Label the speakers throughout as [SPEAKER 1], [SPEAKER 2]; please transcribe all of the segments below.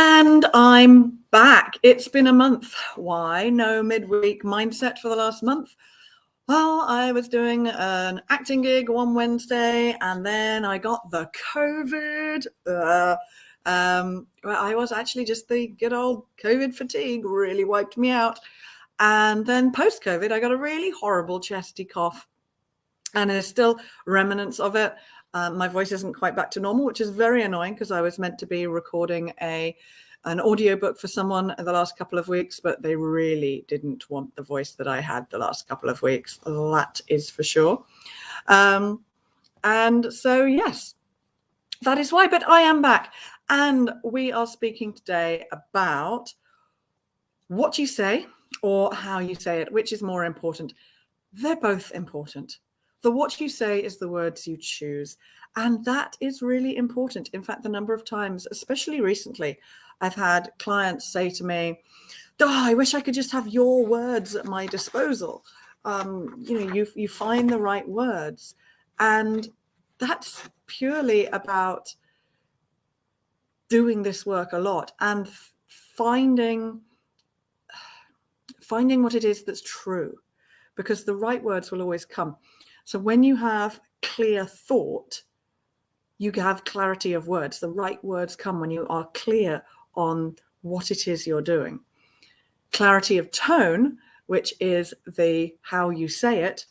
[SPEAKER 1] And I'm back. It's been a month. Why no midweek mindset for the last month? Well, I was doing an acting gig one Wednesday, and then I got the COVID. I was actually just the good old COVID fatigue really wiped me out. And then post-COVID, I got a really horrible chesty cough, and there's still remnants of it. My voice isn't quite back to normal, which is very annoying because I was meant to be recording an audiobook for someone in the last couple of weeks, but they really didn't want the voice that I had the last couple of weeks. That is for sure. And so, yes, that is why. But I am back. And we are speaking today about what you say or how you say it, which is more important. They're both important. The what you say is the words you choose. And that is really important. In fact, the number of times, especially recently, I've had clients say to me, I wish I could just have your words at my disposal. You find the right words. And that's purely about doing this work a lot and finding what it is that's true, because the right words will always come. So when you have clear thought, you have clarity of words. The right words come when you are clear on what it is you're doing. Clarity of tone, which is the how you say it,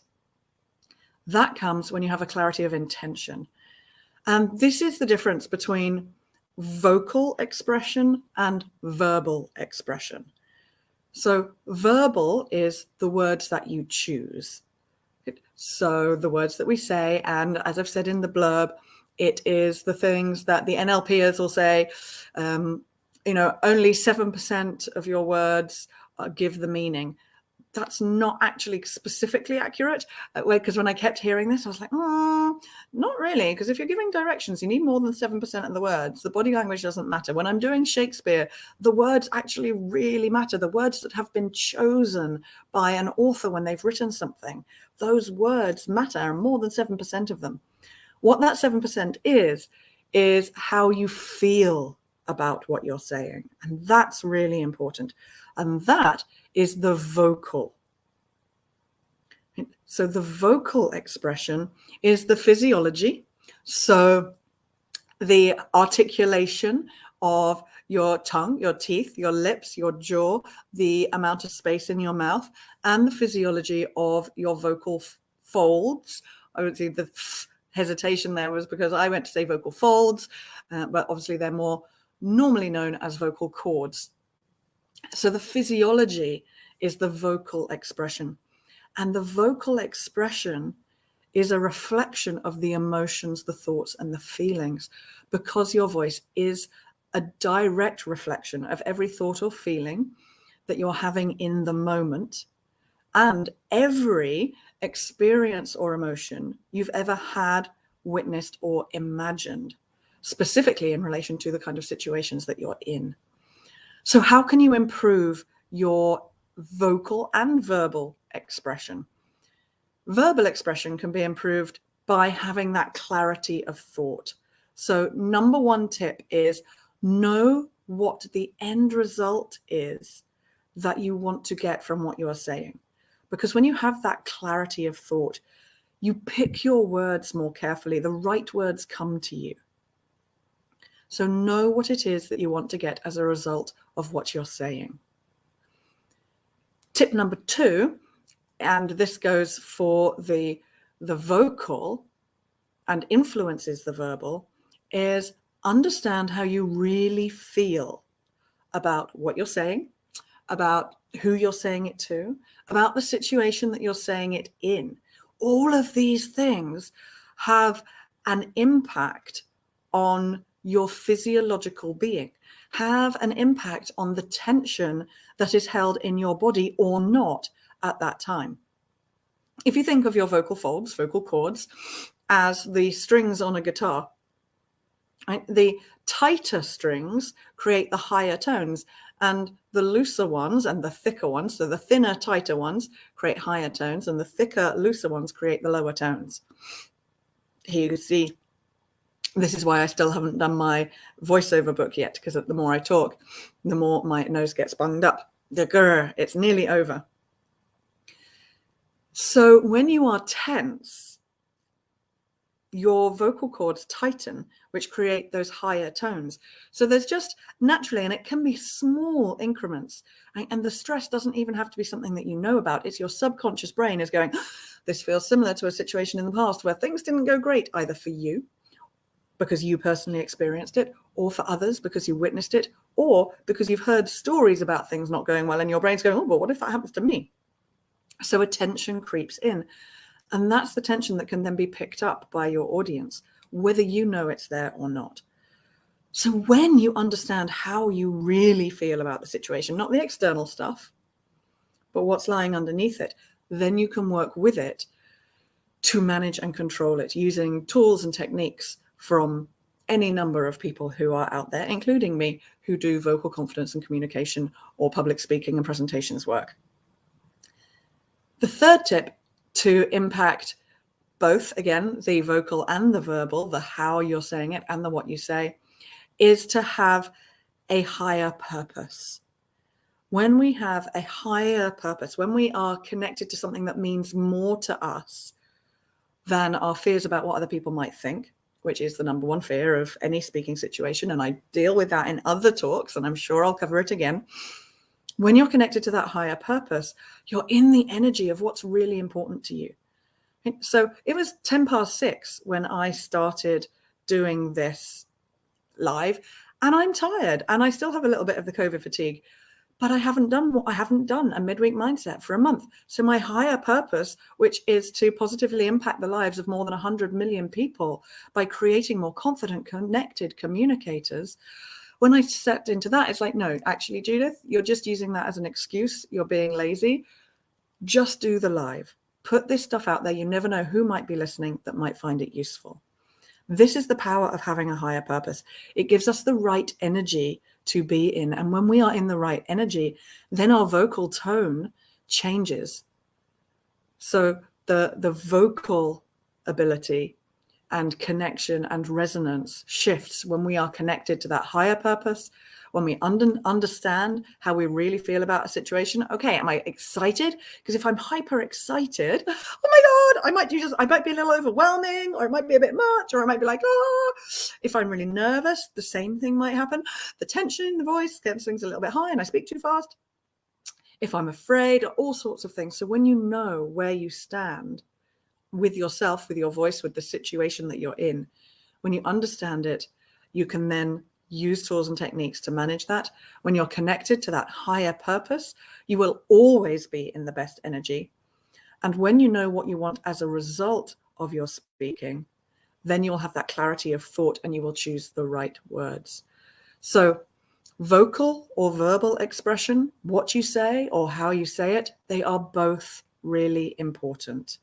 [SPEAKER 1] that comes when you have a clarity of intention. And this is the difference between vocal expression and verbal expression. So verbal is the words that you choose. So the words that we say, and as I've said in the blurb, it is the things that the NLPers will say, only 7% of your words give the meaning. That's not actually specifically accurate, because when I kept hearing this, I was like, not really, because if you're giving directions, you need more than 7% of the words. The body language doesn't matter. When I'm doing Shakespeare, the words actually really matter. The words that have been chosen by an author when they've written something, those words matter, more than 7% of them. What that 7% is how you feel about what you're saying. And that's really important. And that is the vocal. So the vocal expression is the physiology. So the articulation of your tongue, your teeth, your lips, your jaw, the amount of space in your mouth, and the physiology of your vocal folds. I would say the hesitation there was because I went to say vocal folds, but obviously they're more normally known as vocal cords. So the physiology is the vocal expression. And the vocal expression is a reflection of the emotions, the thoughts, and the feelings, because your voice is a direct reflection of every thought or feeling that you're having in the moment, and every experience or emotion you've ever had, witnessed, or imagined, specifically in relation to the kind of situations that you're in. So how can you improve your vocal and verbal expression? Verbal expression can be improved by having that clarity of thought. So number one tip is know what the end result is that you want to get from what you are saying. Because when you have that clarity of thought, you pick your words more carefully. The right words come to you. So know what it is that you want to get as a result of what you're saying. Tip number 2, and this goes for the vocal and influences the verbal, is understand how you really feel about what you're saying, about who you're saying it to, about the situation that you're saying it in. All of these things have an impact on your physiological being, have an impact on the tension that is held in your body or not at that time. If you think of your vocal folds, vocal cords, as the strings on a guitar, right? The tighter strings create the higher tones, and the looser ones and the thicker ones, so the thinner, tighter ones create higher tones, and the thicker, looser ones create the lower tones. Here you see This is why I still haven't done my voiceover book yet, because the more I talk, the more my nose gets bunged up. It's nearly over. So when you are tense, your vocal cords tighten, which create those higher tones. So there's just naturally, and it can be small increments, and the stress doesn't even have to be something that you know about. It's your subconscious brain is going, this feels similar to a situation in the past where things didn't go great, either for you, because you personally experienced it, or for others because you witnessed it, or because you've heard stories about things not going well and your brain's going, oh, but what if that happens to me? So a tension creeps in. And that's the tension that can then be picked up by your audience, whether you know it's there or not. So when you understand how you really feel about the situation, not the external stuff, but what's lying underneath it, then you can work with it to manage and control it using tools and techniques from any number of people who are out there, including me, who do vocal confidence and communication or public speaking and presentations work. The third tip to impact both, again, the vocal and the verbal, the how you're saying it and the what you say, is to have a higher purpose. When we have a higher purpose, when we are connected to something that means more to us than our fears about what other people might think, which is the number one fear of any speaking situation, and I deal with that in other talks, and I'm sure I'll cover it again. When you're connected to that higher purpose, you're in the energy of what's really important to you. So it was 6:10 when I started doing this live, and I'm tired and I still have a little bit of the COVID fatigue, but I haven't done a midweek mindset for a month. So my higher purpose, which is to positively impact the lives of more than 100 million people by creating more confident, connected communicators, when I stepped into that, it's like, no, actually, Judith, you're just using that as an excuse. You're being lazy. Just do the live. Put this stuff out there. You never know who might be listening that might find it useful. This is the power of having a higher purpose. It gives us the right energy to be in. And when we are in the right energy, then our vocal tone changes. So the vocal ability and connection and resonance shifts when we are connected to that higher purpose, when we understand how we really feel about a situation. Okay, am I excited? Because if I'm hyper excited, oh my God, I might be a little overwhelming, or it might be a bit much, or I might be like, oh. If I'm really nervous, the same thing might happen. The tension in the voice gets things a little bit high and I speak too fast. If I'm afraid, all sorts of things. So when you know where you stand with yourself, with your voice, with the situation that you're in, when you understand it, you can then use tools and techniques to manage that. When you're connected to that higher purpose, you will always be in the best energy. And when you know what you want as a result of your speaking, then you'll have that clarity of thought and you will choose the right words. So vocal or verbal expression, what you say or how you say it, they are both really important.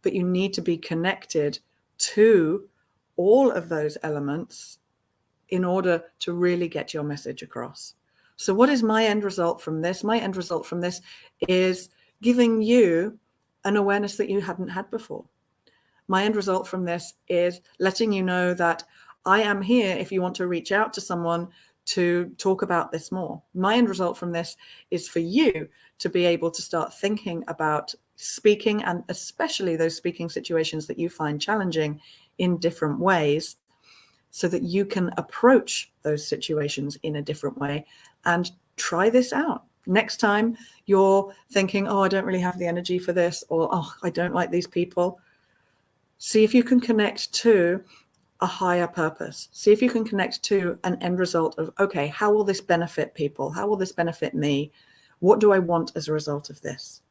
[SPEAKER 1] But you need to be connected to all of those elements in order to really get your message across. So what is my end result from this? My end result from this is giving you an awareness that you hadn't had before. My end result from this is letting you know that I am here if you want to reach out to someone to talk about this more. My end result from this is for you to be able to start thinking about speaking, and especially those speaking situations that you find challenging, in different ways, so that you can approach those situations in a different way and try this out. Next time you're thinking, oh, I don't really have the energy for this, or oh, I don't like these people. See if you can connect to a higher purpose. See if you can connect to an end result of, okay, how will this benefit people? How will this benefit me? What do I want as a result of this?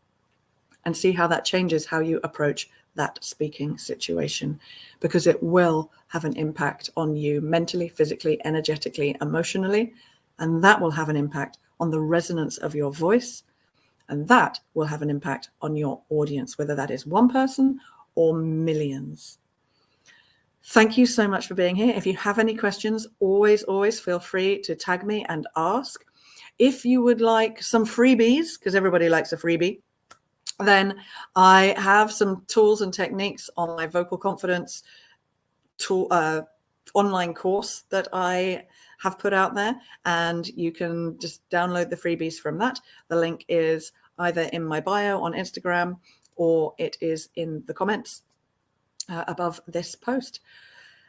[SPEAKER 1] And see how that changes how you approach that speaking situation, because it will have an impact on you mentally, physically, energetically, emotionally, and that will have an impact on the resonance of your voice, and that will have an impact on your audience, whether that is one person or millions. Thank you so much for being here. If you have any questions, always feel free to tag me and ask. If you would like some freebies, because everybody likes a freebie, then I have some tools and techniques on my vocal confidence tool online course that I have put out there, and you can just download the freebies from that. The link is either in my bio on Instagram, or it is in the comments above this post.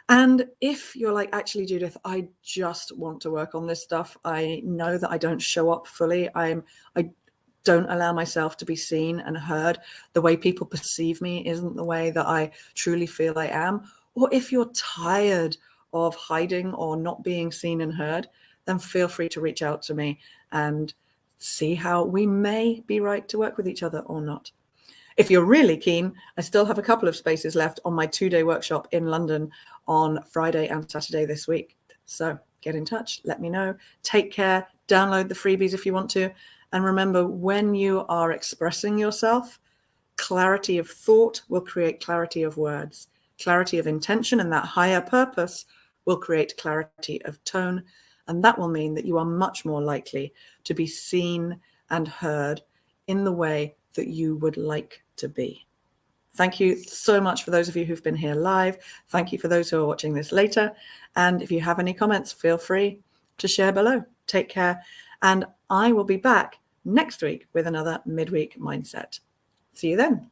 [SPEAKER 1] And if you're like, actually, Judith, I just want to work on this stuff. I know that I don't show up fully. I don't allow myself to be seen and heard. The way people perceive me isn't the way that I truly feel I am. Or if you're tired of hiding or not being seen and heard, then feel free to reach out to me and see how we may be right to work with each other or not. If you're really keen, I still have a couple of spaces left on my 2-day workshop in London on Friday and Saturday this week. So get in touch, let me know. Take care, download the freebies if you want to. And remember, when you are expressing yourself, clarity of thought will create clarity of words. Clarity of intention and that higher purpose will create clarity of tone. And that will mean that you are much more likely to be seen and heard in the way that you would like to be. Thank you so much for those of you who've been here live. Thank you for those who are watching this later. And if you have any comments, feel free to share below. Take care. And I will be back next week with another midweek mindset. See you then.